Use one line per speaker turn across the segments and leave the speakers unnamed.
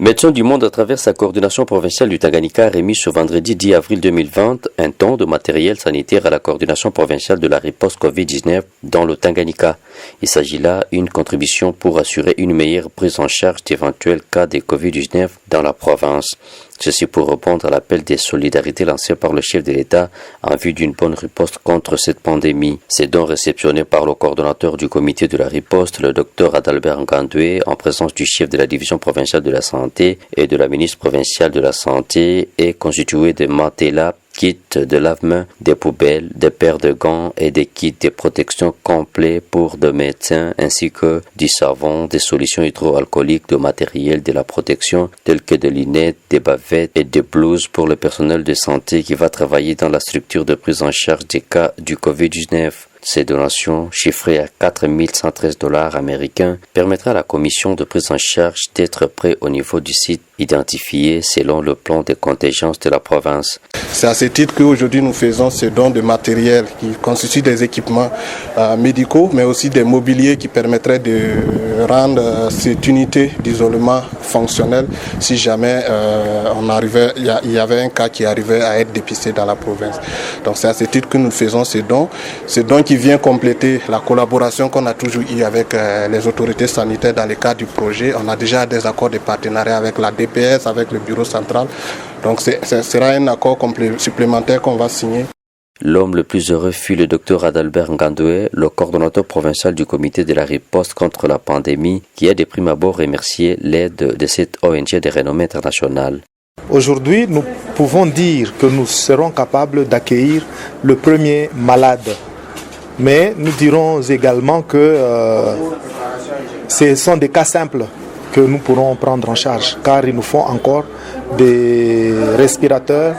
Médecins du monde, à travers sa coordination provinciale du Tanganyika, a remis ce vendredi 10 avril 2020 un ton de matériel sanitaire à la coordination provinciale de la riposte COVID-19 dans le Tanganyika. Il s'agit là d'une contribution pour assurer une meilleure prise en charge d'éventuels cas de COVID-19 dans la province. Ceci pour répondre à l'appel des solidarités lancé par le chef de l'État en vue d'une bonne riposte contre cette pandémie. Ces dons réceptionnés par le coordonnateur du comité de la riposte, le Dr Adalbert Ngandoué, en présence du chef de la division provinciale de la santé et de la ministre provinciale de la santé, est constitué de matelas, kits de lave-mains, des poubelles, des paires de gants et des kits de protection complets pour des médecins ainsi que du savon, des solutions hydroalcooliques, de matériel de la protection tels que des lunettes, des bavettes et des blouses pour le personnel de santé qui va travailler dans la structure de prise en charge des cas du COVID-19. Ces donations, chiffrées à $4 113 américains, permettraient à la commission de prise en charge d'être prêt au niveau du site identifié selon le plan de contingence de la province.
C'est à ce titre qu'aujourd'hui nous faisons ce don de matériel qui constitue des équipements médicaux, mais aussi des mobiliers qui permettraient de rendre cette unité d'isolement fonctionnelle si jamais il y avait un cas qui arrivait à être dépisté dans la province. Donc c'est à ce titre que nous faisons ce don qui vient compléter la collaboration qu'on a toujours eue avec les autorités sanitaires dans le cadre du projet. On a déjà des accords de partenariat avec la DPS, avec le bureau central. Donc ce sera un accord supplémentaire qu'on va signer.
L'homme le plus heureux fut le Dr Adalbert Ngandoué, le coordonnateur provincial du comité de la riposte contre la pandémie, qui a de prime abord remercié l'aide de cette ONG de renommée internationale.
Aujourd'hui, nous pouvons dire que nous serons capables d'accueillir le premier malade. Mais nous dirons également que ce sont des cas simples que nous pourrons prendre en charge, car il nous faut encore des respirateurs,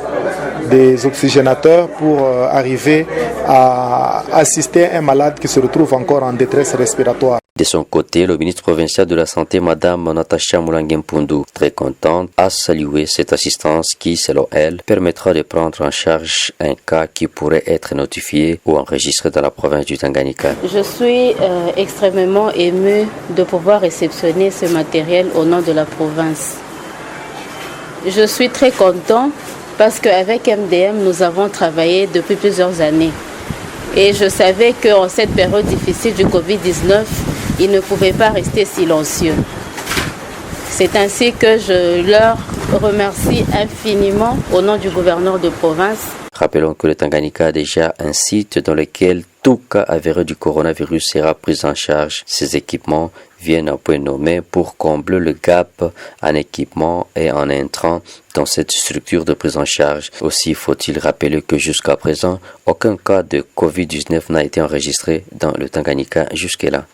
des oxygénateurs pour arriver à assister un malade qui se retrouve encore en détresse respiratoire.
De son côté, le ministre provincial de la Santé, Mme Natacha Moulanguempundu, très contente, a salué cette assistance qui, selon elle, permettra de prendre en charge un cas qui pourrait être notifié ou enregistré dans la province du Tanganyika.
Je suis extrêmement émue de pouvoir réceptionner ce matériel au nom de la province. Je suis très content parce qu'avec MDM, nous avons travaillé depuis plusieurs années. Et je savais qu'en cette période difficile du Covid-19, ils ne pouvaient pas rester silencieux. C'est ainsi que je leur remercie infiniment au nom du gouverneur de province.
Rappelons que le Tanganyika a déjà un site dans lequel tout cas avéré du coronavirus sera pris en charge. Ces équipements viennent à point nommé pour combler le gap en équipement et en intrants dans cette structure de prise en charge. Aussi faut-il rappeler que jusqu'à présent, aucun cas de COVID-19 n'a été enregistré dans le Tanganyika jusque-là.